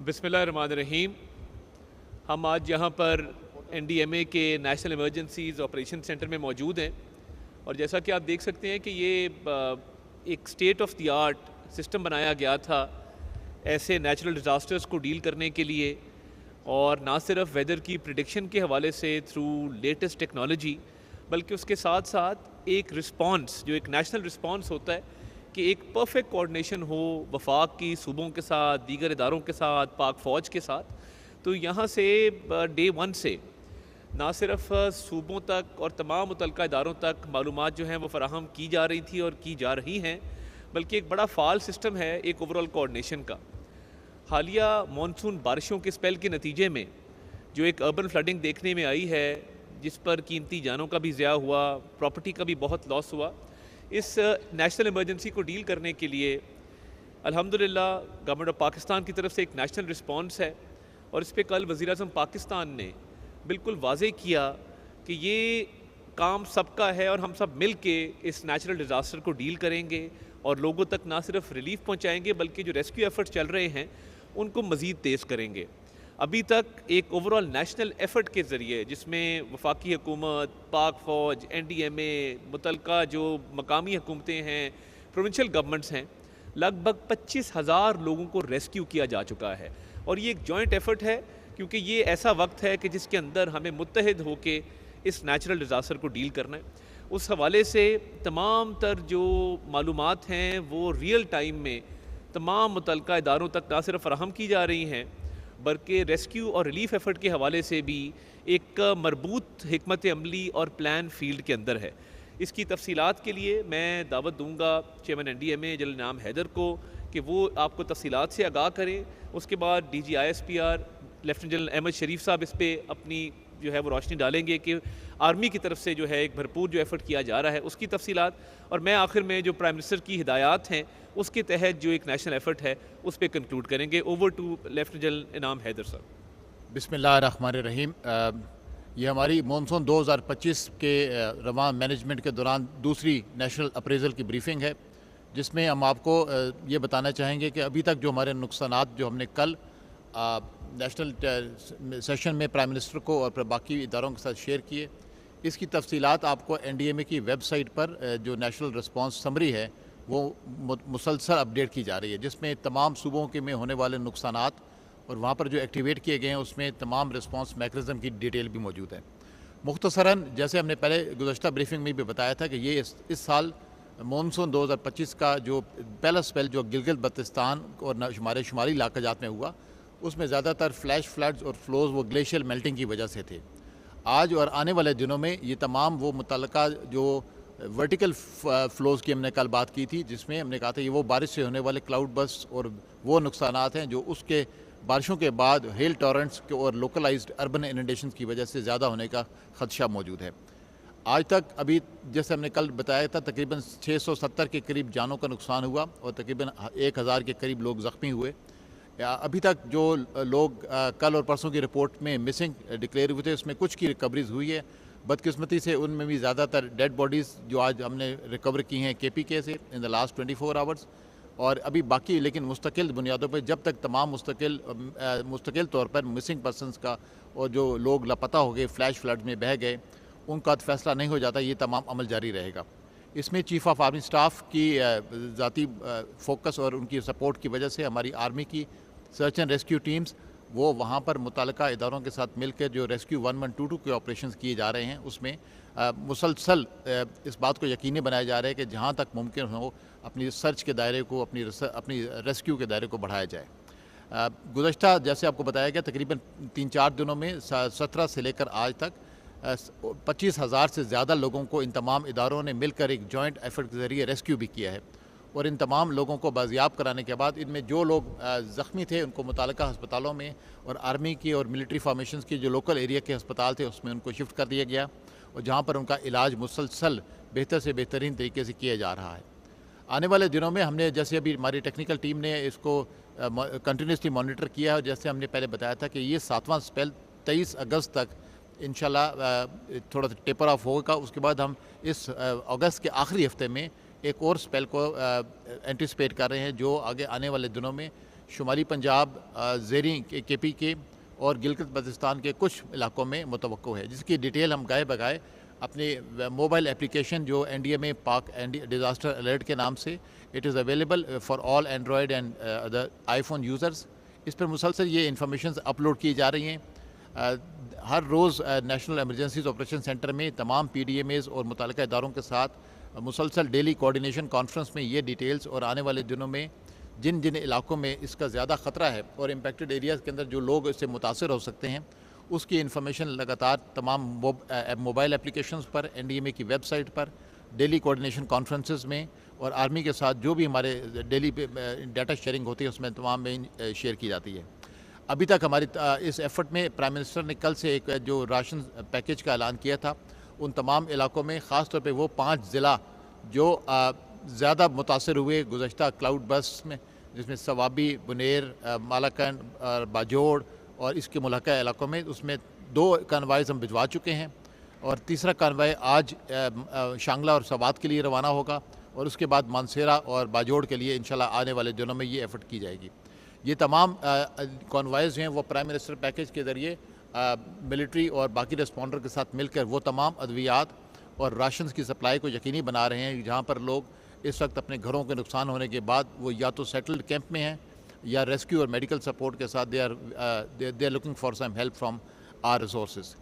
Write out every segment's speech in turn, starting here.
بسم اللہ الرحمن الرحیم۔ ہم آج یہاں پر NDMA کے نیشنل ایمرجنسیز آپریشن سینٹر میں موجود ہیں، اور جیسا کہ آپ دیکھ سکتے ہیں کہ یہ ایک state of the art system بنایا گیا تھا ایسے نیچرل ڈیزاسٹرز کو ڈیل کرنے کے لیے، اور نہ صرف ویدر کی پریڈکشن کے حوالے سے تھرو لیٹسٹ ٹیکنالوجی، بلکہ اس کے ساتھ ساتھ ایک رسپانس جو ایک نیشنل رسپانس ہوتا ہے کہ ایک پرفیکٹ کوآرڈینیشن ہو وفاق کی صوبوں کے ساتھ، دیگر اداروں کے ساتھ، پاک فوج کے ساتھ۔ تو یہاں سے ڈے ون سے نہ صرف صوبوں تک اور تمام متعلقہ اداروں تک معلومات جو ہیں وہ فراہم کی جا رہی تھی اور کی جا رہی ہیں، بلکہ ایک بڑا فعال سسٹم ہے ایک اوورآل کوآرڈینیشن کا۔ حالیہ مانسون بارشوں کے اسپیل کے نتیجے میں جو ایک اربن فلڈنگ دیکھنے میں آئی ہے، جس پر قیمتی جانوں کا بھی ضیاع ہوا، پراپرٹی کا بھی بہت لاس ہوا، اس نیشنل ایمرجنسی کو ڈیل کرنے کے لیے الحمدللہ گورنمنٹ آف پاکستان کی طرف سے ایک نیشنل رسپانس ہے، اور اس پہ کل وزیر اعظم پاکستان نے بالکل واضح کیا کہ یہ کام سب کا ہے اور ہم سب مل کے اس نیچرل ڈیزاسٹر کو ڈیل کریں گے، اور لوگوں تک نہ صرف ریلیف پہنچائیں گے بلکہ جو ریسکیو ایفرٹس چل رہے ہیں ان کو مزید تیز کریں گے۔ ابھی تک ایک اوورآل نیشنل ایفرٹ کے ذریعے، جس میں وفاقی حکومت، پاک فوج، NDMA، متعلقہ جو مقامی حکومتیں ہیں، پروونشل گورنمنٹس ہیں، لگ بھگ 25,000 لوگوں کو ریسکیو کیا جا چکا ہے، اور یہ ایک جوائنٹ ایفرٹ ہے کیونکہ یہ ایسا وقت ہے کہ جس کے اندر ہمیں متحد ہو کے اس نیچرل ڈیزاسٹر کو ڈیل کرنا ہے۔ اس حوالے سے تمام تر جو معلومات ہیں وہ ریئل ٹائم میں تمام متعلقہ اداروں تک نہ صرف فراہم کی جا رہی ہیں، بلکہ ریسکیو اور ریلیف ایفرٹ کے حوالے سے بھی ایک مربوط حکمت عملی اور پلان فیلڈ کے اندر ہے۔ اس کی تفصیلات کے لیے میں دعوت دوں گا چیئرمین NDMA جنرل انعام حیدر کو کہ وہ آپ کو تفصیلات سے آگاہ کریں۔ اس کے بعد DG ISPR lieutenant general Ahmed Sharif sahib اس پہ اپنی جو ہے وہ روشنی ڈالیں گے کہ آرمی کی طرف سے جو ہے ایک بھرپور جو ایفرٹ کیا جا رہا ہے اس کی تفصیلات، اور میں آخر میں جو پرائم منسٹر کی ہدایات ہیں اس کے تحت جو ایک نیشنل ایفرٹ ہے اس پہ کنکلوڈ کریں گے۔ اوور ٹو لیفٹیننٹ جنرل انعام حیدر صاحب۔ بسم اللہ الرحمن الرحیم۔ یہ ہماری مونسون 2025 کے رواں مینجمنٹ کے دوران دوسری نیشنل اپریزل کی بریفنگ ہے، جس میں ہم آپ کو یہ بتانا چاہیں گے کہ ابھی تک جو ہمارے نقصانات جو ہم نے کل نیشنل سیشن میں پرائم منسٹر کو اور پھر باقی اداروں کے ساتھ شیئر کیے، اس کی تفصیلات آپ کو NDMA کی ویب سائٹ پر جو نیشنل رسپانس سمری ہے وہ مسلسل اپڈیٹ کی جا رہی ہے، جس میں تمام صوبوں کے میں ہونے والے نقصانات اور وہاں پر جو ایکٹیویٹ کیے گئے ہیں اس میں تمام رسپانس میکانزم کی ڈیٹیل بھی موجود ہے۔ مختصراً جیسے ہم نے پہلے گزشتہ بریفنگ میں بھی بتایا تھا کہ یہ اس سال مونسون 2025 کا جو پہلا سپیل جو گلگت بلتستان اور ہمارے شمالی علاقہ جات میں ہوا، اس میں زیادہ تر فلیش فلڈز اور فلوز وہ گلیشیل میلٹنگ کی وجہ سے تھے۔ آج اور آنے والے دنوں میں یہ تمام وہ متعلقہ جو ورٹیکل فلوز کی ہم نے کل بات کی تھی، جس میں ہم نے کہا تھا یہ وہ بارش سے ہونے والے کلاؤڈ بسٹ اور وہ نقصانات ہیں جو اس کے بارشوں کے بعد ہیل ٹورنٹس اور لوکلائزڈ اربن اننڈیشنز کی وجہ سے زیادہ ہونے کا خدشہ موجود ہے۔ آج تک ابھی جیسے ہم نے کل بتایا تھا تقریباً 670 کے قریب جانوں کا نقصان ہوا اور تقریباً 1000 کے قریب لوگ زخمی ہوئے۔ ابھی تک جو لوگ کل اور پرسوں کی رپورٹ میں مسنگ ڈکلیئر ہوئے تھے اس میں کچھ کی ریکوریز ہوئی ہے، بدقسمتی سے ان میں بھی زیادہ تر ڈیڈ باڈیز جو آج ہم نے ریکور کی ہیں KPK سے ان دا لاسٹ 24 آورز، اور ابھی باقی لیکن مستقل بنیادوں پہ جب تک تمام مستقل طور پر مسنگ پرسنز کا اور جو لوگ لاپتہ ہو گئے فلیش فلڈ میں بہہ گئے ان کا فیصلہ نہیں ہو جاتا، یہ تمام عمل جاری رہے گا۔ اس میں چیف آف آرمی سٹاف کی ذاتی فوکس اور ان کی سپورٹ کی وجہ سے ہماری آرمی کی سرچ اینڈ ریسکیو ٹیمز وہ وہاں پر متعلقہ اداروں کے ساتھ مل کر جو ریسکیو 1122 کے آپریشنز کیے جا رہے ہیں اس میں مسلسل اس بات کو یقینی بنایا جا رہا ہے کہ جہاں تک ممکن ہو اپنی سرچ کے دائرے کو اپنی ریسکیو کے دائرے کو بڑھایا جائے۔ گزشتہ جیسے آپ کو بتایا گیا تقریباً 3-4 دنوں میں 17 سے لے کر آج تک 25,000 سے زیادہ لوگوں کو ان تمام اداروں نے مل کر ایک جوائنٹ ایفرٹ کے ذریعے ریسکیو بھی کیا ہے، اور ان تمام لوگوں کو بازیاب کرانے کے بعد ان میں جو لوگ زخمی تھے ان کو متعلقہ ہسپتالوں میں اور آرمی کی اور ملٹری فارمیشنز کی جو لوکل ایریا کے ہسپتال تھے اس میں ان کو شفٹ کر دیا گیا، اور جہاں پر ان کا علاج مسلسل بہتر سے بہترین طریقے سے کیا جا رہا ہے۔ آنے والے دنوں میں ہم نے جیسے ابھی ہماری ٹیکنیکل ٹیم نے اس کو کنٹینیوسلی مانیٹر کیا ہے، جیسے ہم نے پہلے بتایا تھا کہ یہ 7واں سپیل 23 اگست تک انشاءاللہ تھوڑا سا ٹیپر آف ہوگا، اس کے بعد ہم اس اگست کے آخری ہفتے میں ایک اور اسپیل کو اینٹیسپیٹ کر رہے ہیں جو آگے آنے والے دنوں میں شمالی پنجاب، زیریں کے پی کے اور گلگت بلتستان کے کچھ علاقوں میں متوقع ہے، جس کی ڈیٹیل ہم گائے بگائے اپنے موبائل اپلیکیشن جو NDMA پاک ڈیزاسٹر الرٹ کے نام سے it is available for all android and other iPhone users, اس پر مسلسل یہ انفارمیشنز اپلوڈ کی جا رہی ہیں۔ ہر روز نیشنل ایمرجنسیز آپریشن سینٹر میں تمام PDMAs اور متعلقہ اداروں کے ساتھ مسلسل ڈیلی کوآرڈینیشن کانفرنس میں یہ ڈیٹیلز اور آنے والے دنوں میں جن علاقوں میں اس کا زیادہ خطرہ ہے اور امپیکٹڈ ایریاز کے اندر جو لوگ اس سے متاثر ہو سکتے ہیں اس کی انفارمیشن لگاتار تمام موبائل اپلیکیشنز پر، NDMA کی ویب سائٹ پر، ڈیلی کوآرڈینیشن کانفرنسز میں اور آرمی کے ساتھ جو بھی ہمارے ڈیلی ڈیٹا شیئرنگ ہوتی ہے اس میں تمام میں شیئر کی جاتی ہے۔ ابھی تک ہماری اس ایفرٹ میں پرائم منسٹر نے کل سے ایک جو راشن پیکیج کا اعلان کیا تھا، ان تمام علاقوں میں خاص طور پہ وہ 5 ضلع جو زیادہ متاثر ہوئے گزشتہ کلاؤڈ برسٹ میں، جس میں سوابی، بنیر، مالاکنڈ اور باجوڑ اور اس کے ملحقہ علاقوں میں، اس میں 2 کانوائز ہم بھجوا چکے ہیں اور تیسرا کانوائے آج شانگلہ اور سوات کے لیے روانہ ہوگا اور اس کے بعد مانسیرا اور باجوڑ کے لیے انشاءاللہ آنے والے دنوں میں یہ ایفرٹ کی جائے گی۔ یہ تمام کانوائز ہیں وہ پرائم منسٹر پیکیج کے ذریعے ملٹری اور باقی ریسپونڈر کے ساتھ مل کر وہ تمام ادویات اور راشنز کی سپلائی کو یقینی بنا رہے ہیں جہاں پر لوگ اس وقت اپنے گھروں کے نقصان ہونے کے بعد وہ یا تو سیٹلڈ کیمپ میں ہیں یا ریسکیو اور میڈیکل سپورٹ کے ساتھ they are looking for some help from our resources.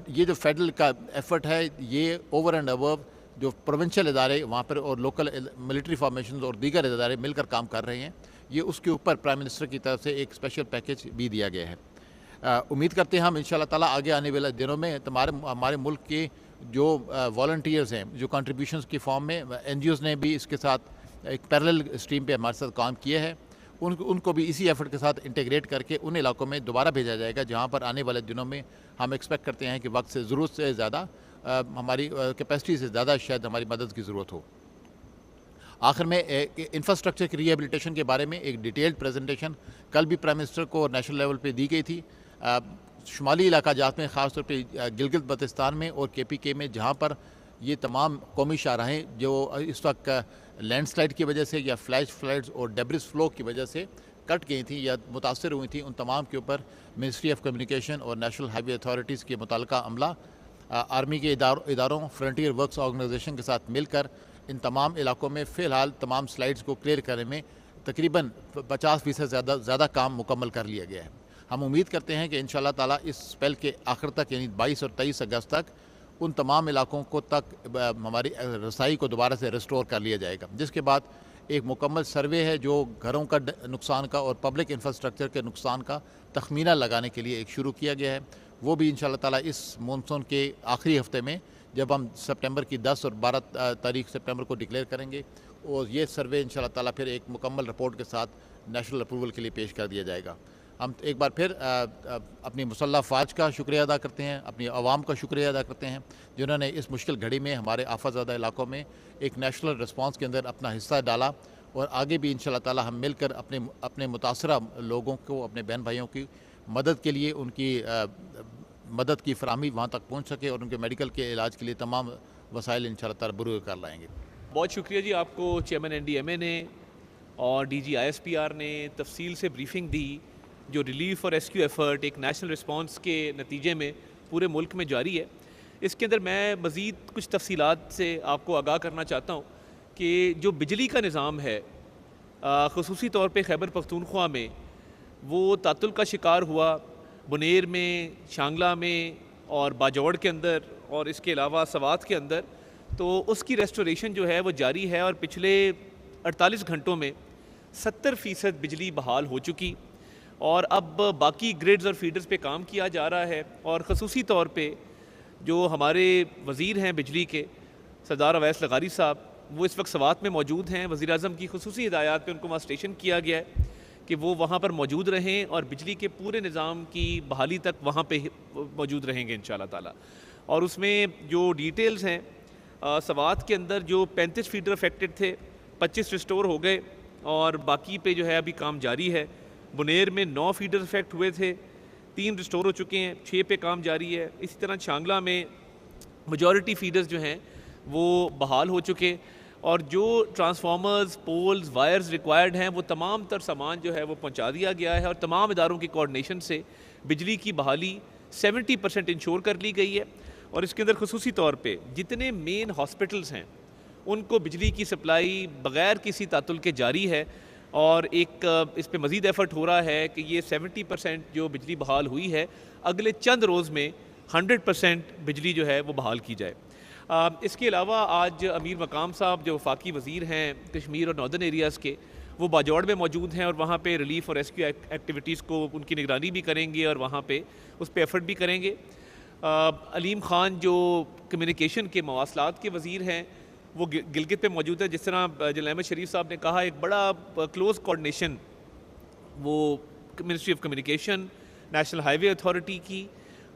یہ جو فیڈرل کا ایفرٹ ہے یہ اوور اینڈ ابو جو پروونشل ادارے وہاں پر اور لوکل ملٹری فارمیشنز اور دیگر ادارے مل کر کام کر رہے ہیں، یہ اس کے اوپر پرائم منسٹر کی طرف سے ایک اسپیشل پیکیج بھی دیا گیا ہے۔ امید کرتے ہیں ہم انشاءاللہ تعالیٰ آگے آنے والے دنوں میں ہمارے ملک کے جو والنٹیئرز ہیں جو کنٹریبیوشنز کی فارم میں NGOs نے بھی اس کے ساتھ ایک پیرلل اسٹریم پہ ہمارے ساتھ کام کیا ہے، ان کو بھی اسی ایفرٹ کے ساتھ انٹیگریٹ کر کے ان علاقوں میں دوبارہ بھیجا جائے گا جہاں پر آنے والے دنوں میں ہم ایکسپیکٹ کرتے ہیں کہ وقت سے ضرورت سے زیادہ ہماری کیپیسٹی سے زیادہ شاید ہماری مدد کی ضرورت ہو۔ آخر میں انفراسٹرکچر کی ری ایبلیٹیشن کے بارے میں ایک ڈیٹیلڈ پریزنٹیشن کل بھی پرائم منسٹر کو نیشنل لیول پہ دی گئی تھی۔ شمالی علاقہ جات میں خاص طور پہ گلگت بلتستان میں اور KPK میں جہاں پر یہ تمام قومی شاہراہیں جو اس وقت لینڈ سلائڈ کی وجہ سے یا فلیش فلڈز اور ڈیبرس فلو کی وجہ سے کٹ گئی تھیں یا متاثر ہوئی تھیں، ان تمام کے اوپر منسٹری آف کمیونیکیشن اور نیشنل ہائی وے اتھارٹیز کے متعلقہ عملہ آرمی کے اداروں فرنٹیئر ورکس آرگنائزیشن کے ساتھ مل کر ان تمام علاقوں میں فی الحال تمام سلائڈز کو کلیئر کرنے میں تقریباً 50% زیادہ کام مکمل کر لیا گیا ہے۔ ہم امید کرتے ہیں کہ انشاءاللہ تعالیٰ اس اسپیل کے آخر تک یعنی 22 اور 23 اگست تک ان تمام علاقوں کو تک ہماری رسائی کو دوبارہ سے ریسٹور کر لیا جائے گا، جس کے بعد ایک مکمل سروے ہے جو گھروں کا نقصان کا اور پبلک انفراسٹرکچر کے نقصان کا تخمینہ لگانے کے لیے ایک شروع کیا گیا ہے۔ وہ بھی انشاءاللہ تعالیٰ اس مونسون کے آخری ہفتے میں جب ہم سپٹمبر کی 10 اور 12 تاریخ سپٹمبر کو ڈکلیئر کریں گے اور یہ سروے انشاءاللہ تعالیٰ پھر ایک مکمل رپورٹ کے ساتھ نیشنل اپروول کے لیے پیش کر دیا جائے گا۔ ہم ایک بار پھر اپنی مسلح افواج کا شکریہ ادا کرتے ہیں، اپنی عوام کا شکریہ ادا کرتے ہیں جنہوں نے اس مشکل گھڑی میں ہمارے آفت زدہ علاقوں میں ایک نیشنل رسپانس کے اندر اپنا حصہ ڈالا اور آگے بھی انشاءاللہ تعالیٰ ہم مل کر اپنے متاثرہ لوگوں کو، اپنے بہن بھائیوں کی مدد کے لیے ان کی مدد کی فراہمی وہاں تک پہنچ سکے اور ان کے میڈیکل کے علاج کے لیے تمام وسائل انشاءاللہ تعالیٰ بروئے کر لائیں گے۔ بہت شکریہ جی آپ کو چیئرمین NDMA نے اور DG ISPR نے تفصیل سے بریفنگ دی جو ریلیف اور ریسکیو ایفرٹ ایک نیشنل رسپانس کے نتیجے میں پورے ملک میں جاری ہے۔ اس کے اندر میں مزید کچھ تفصیلات سے آپ کو آگاہ کرنا چاہتا ہوں کہ جو بجلی کا نظام ہے خصوصی طور پہ خیبر پختونخوا میں وہ تعطل کا شکار ہوا، بنیر میں، شانگلہ میں اور باجوڑ کے اندر اور اس کے علاوہ سوات کے اندر، تو اس کی ریسٹوریشن جو ہے وہ جاری ہے اور پچھلے 48 گھنٹوں میں 70% بجلی بحال ہو چکی اور اب باقی گریڈز اور فیڈرز پہ کام کیا جا رہا ہے۔ اور خصوصی طور پہ جو ہمارے وزیر ہیں بجلی کے سردار اویس لغاری صاحب، وہ اس وقت سوات میں موجود ہیں۔ وزیر اعظم کی خصوصی ہدایات پہ ان کو وہاں اسٹیشن کیا گیا ہے کہ وہ وہاں پر موجود رہیں اور بجلی کے پورے نظام کی بحالی تک وہاں پہ موجود رہیں گے انشاءاللہ تعالیٰ۔ اور اس میں جو ڈیٹیلز ہیں، سوات کے اندر جو 35 فیڈر افیکٹڈ تھے 25 ریسٹور ہو گئے اور باقی پہ جو ہے ابھی کام جاری ہے۔ بنیر میں 9 فیڈر افیکٹ ہوئے تھے، 3 ریسٹور ہو چکے ہیں، 6 پہ کام جاری ہے۔ اسی طرح شانگلہ میں میجورٹی فیڈرز جو ہیں وہ بحال ہو چکے اور جو ٹرانسفارمرز، پولز، وائرز ریکوائرڈ ہیں وہ تمام تر سامان جو ہے وہ پہنچا دیا گیا ہے، اور تمام اداروں کی کوارڈینیشن سے بجلی کی بحالی 70% انشور کر لی گئی ہے۔ اور اس کے اندر خصوصی طور پہ جتنے مین ہاسپٹلز ہیں ان کو بجلی کی سپلائی بغیر کسی تعطل کے جاری ہے، اور ایک اس پہ مزید ایفرٹ ہو رہا ہے کہ یہ 70% جو بجلی بحال ہوئی ہے اگلے چند روز میں 100% بجلی جو ہے وہ بحال کی جائے۔ اس کے علاوہ آج امیر مقام صاحب جو وفاقی وزیر ہیں کشمیر اور ناردرن ایریاز کے، وہ باجوڑ میں موجود ہیں، اور وہاں پہ ریلیف اور ریسکیو ایکٹیویٹیز کو ان کی نگرانی بھی کریں گے اور وہاں پہ اس پہ ایفرٹ بھی کریں گے۔ علیم خان جو کمیونیکیشن کے مواصلات کے وزیر ہیں وہ گلگت پہ موجود ہے۔ جس طرح جنرل احمد شریف صاحب نے کہا، ایک بڑا کلوز کوارڈینیشن وہ ministry of communication, national high way authority کی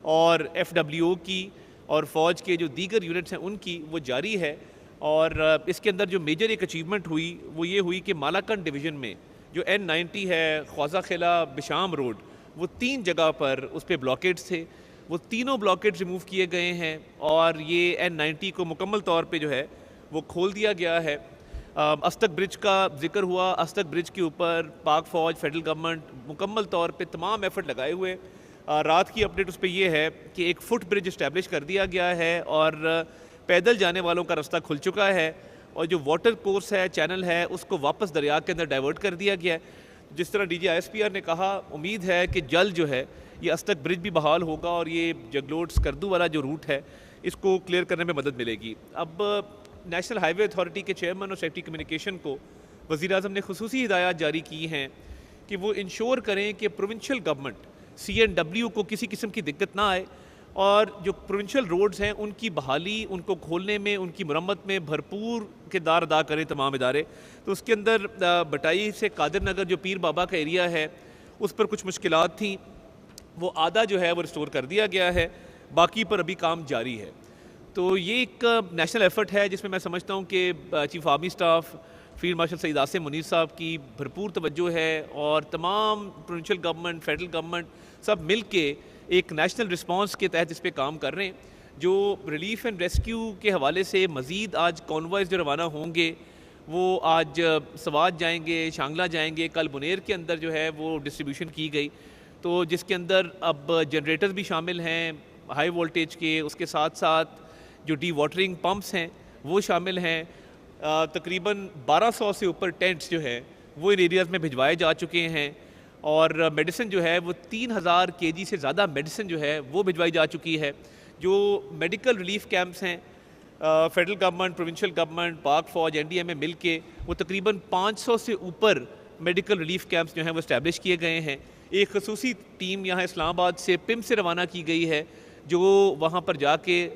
اور FWO کی اور فوج کے جو دیگر یونٹس ہیں ان کی وہ جاری ہے۔ اور اس کے اندر جو میجر ایک اچیومنٹ ہوئی وہ یہ ہوئی کہ مالاکنڈ ڈویژن میں جو N90 ہے خوازہ خیلا بشام روڈ، وہ 3 جگہ پر اس پہ بلاکیٹس تھے، وہ تینوں بلاکیٹس ریموو کیے گئے ہیں، اور یہ N90 کو مکمل طور پہ جو ہے وہ کھول دیا گیا ہے۔ استک برج کا ذکر ہوا، استک برج کے اوپر پاک فوج، فیڈرل گورنمنٹ مکمل طور پہ تمام ایفرٹ لگائے ہوئے۔ رات کی اپڈیٹ اس پہ یہ ہے کہ ایک فٹ برج اسٹیبلش کر دیا گیا ہے، اور پیدل جانے والوں کا راستہ کھل چکا ہے، اور جو واٹر کورس ہے، چینل ہے، اس کو واپس دریا کے اندر ڈائیورٹ کر دیا گیا ہے۔ جس طرح DG ISPR نے کہا، امید ہے کہ جلد جو ہے یہ استک برج بھی بحال ہوگا، اور یہ جگلوٹ سکردو والا جو روٹ ہے اس کو کلیئر کرنے میں مدد ملے گی۔ اب نیشنل ہائی وے اتھارٹی کے چیئرمین اور سیکریٹری کمیونیکیشن کو وزیر اعظم نے خصوصی ہدایات جاری کی ہیں کہ وہ انشور کریں کہ پروونشل گورنمنٹ CNW کو کسی قسم کی دقت نہ آئے، اور جو پروونشل روڈز ہیں ان کی بحالی، ان کو کھولنے میں، ان کی مرمت میں بھرپور کردار ادا کریں تمام ادارے۔ تو اس کے اندر بٹائی سے قادر نگر جو پیر بابا کا ایریا ہے اس پر کچھ مشکلات تھیں، وہ آدھا جو ہے وہ ریسٹور کر دیا گیا ہے، باقی پر ابھی کام جاری ہے۔ تو یہ ایک نیشنل ایفرٹ ہے جس میں میں سمجھتا ہوں کہ chief army staff field marshal Saeed Asim Munir sahib کی بھرپور توجہ ہے، اور تمام پروونشل گورنمنٹ، فیڈرل گورنمنٹ سب مل کے ایک نیشنل رسپانس کے تحت اس پہ کام کر رہے ہیں۔ جو ریلیف اینڈ ریسکیو کے حوالے سے مزید آج کانوائز جو روانہ ہوں گے وہ آج سوات جائیں گے، شانگلہ جائیں گے، کل بنیر کے اندر جو ہے وہ ڈسٹریبیوشن کی گئی، تو جس کے اندر اب جنریٹرز بھی شامل ہیں ہائی وولٹیج کے، اس کے ساتھ ساتھ جو ڈی واٹرنگ پمپس ہیں وہ شامل ہیں۔ تقریباً 1200 سے اوپر ٹینٹس جو ہیں وہ ان ایریاز میں بھجوائے جا چکے ہیں، اور میڈیسن جو ہے وہ 3000 kg سے زیادہ میڈیسن جو ہے وہ بھجوائی جا چکی ہے۔ جو میڈیکل ریلیف کیمپس ہیں فیڈرل گورنمنٹ، پروونشل گورنمنٹ، پاک فوج، NDMA مل کے وہ تقریباً 500 سے اوپر میڈیکل ریلیف کیمپس جو ہیں وہ اسٹیبلش کیے گئے ہیں۔ ایک خصوصی ٹیم یہاں اسلام آباد سے PIM سے روانہ کی گئی ہے جو وہاں پر جا کے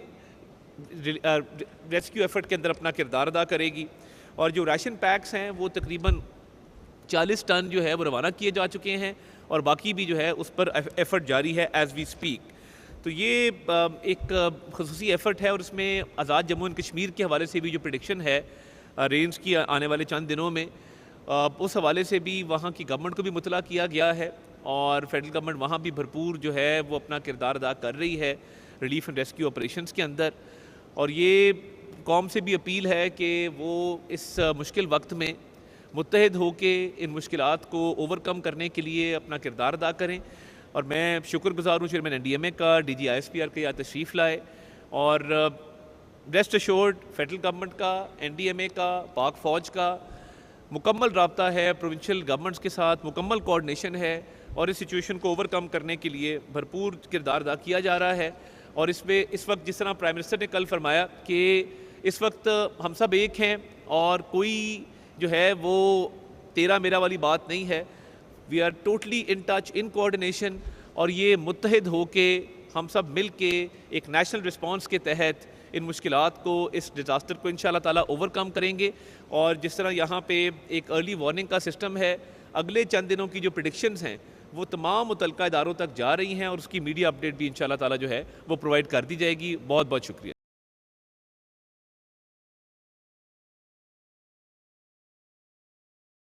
ریسکیو ایفرٹ کے اندر اپنا کردار ادا کرے گی، اور جو راشن پیکس ہیں وہ تقریباً 40 ٹن جو ہے وہ روانہ کیے جا چکے ہیں، اور باقی بھی جو ہے اس پر ایفرٹ جاری ہے ایز وی اسپیک۔ تو یہ ایک خصوصی ایفرٹ ہے، اور اس میں آزاد جموں اینڈ کشمیر کے حوالے سے بھی جو پریڈکشن ہے رینز کی آنے والے چند دنوں میں، اس حوالے سے بھی وہاں کی گورنمنٹ کو بھی مطلع کیا گیا ہے، اور فیڈرل گورنمنٹ وہاں بھی بھرپور جو ہے وہ اپنا کردار ادا کر رہی ہے ریلیف اینڈ ریسکیو آپریشنز کے اندر۔ اور یہ قوم سے بھی اپیل ہے کہ وہ اس مشکل وقت میں متحد ہو کے ان مشکلات کو اوور کم کرنے کے لیے اپنا کردار ادا کریں۔ اور میں شکر گزار ہوں چیئرمین NDMA کا، DG ISPR کا، یہاں تشریف لائے، اور ریسٹ ایشورڈ فیڈرل گورنمنٹ کا، NDMA کا، پاک فوج کا مکمل رابطہ ہے پروونشل گورنمنٹس کے ساتھ، مکمل کوارڈینیشن ہے، اور اس سچویشن کو اوور کم کرنے کے لیے بھرپور کردار ادا کیا جا رہا ہے۔ اور اس میں اس وقت جس طرح پرائم منسٹر نے کل فرمایا کہ اس وقت ہم سب ایک ہیں، اور کوئی جو ہے وہ تیرا میرا والی بات نہیں ہے، we are totally in touch, in coordination, اور یہ متحد ہو کے ہم سب مل کے ایک نیشنل رسپانس کے تحت ان مشکلات کو، اس ڈیزاسٹر کو انشاءاللہ تعالیٰ اوور کم کریں گے۔ اور جس طرح یہاں پہ ایک ارلی وارننگ کا سسٹم ہے، اگلے چند دنوں کی جو پریڈکشنز ہیں وہ تمام متعلقہ اداروں تک جا رہی ہیں، اور اس کی میڈیا اپڈیٹ بھی انشاءاللہ تعالیٰ جو ہے وہ پرووائڈ کر دی جائے گی۔ بہت بہت شکریہ۔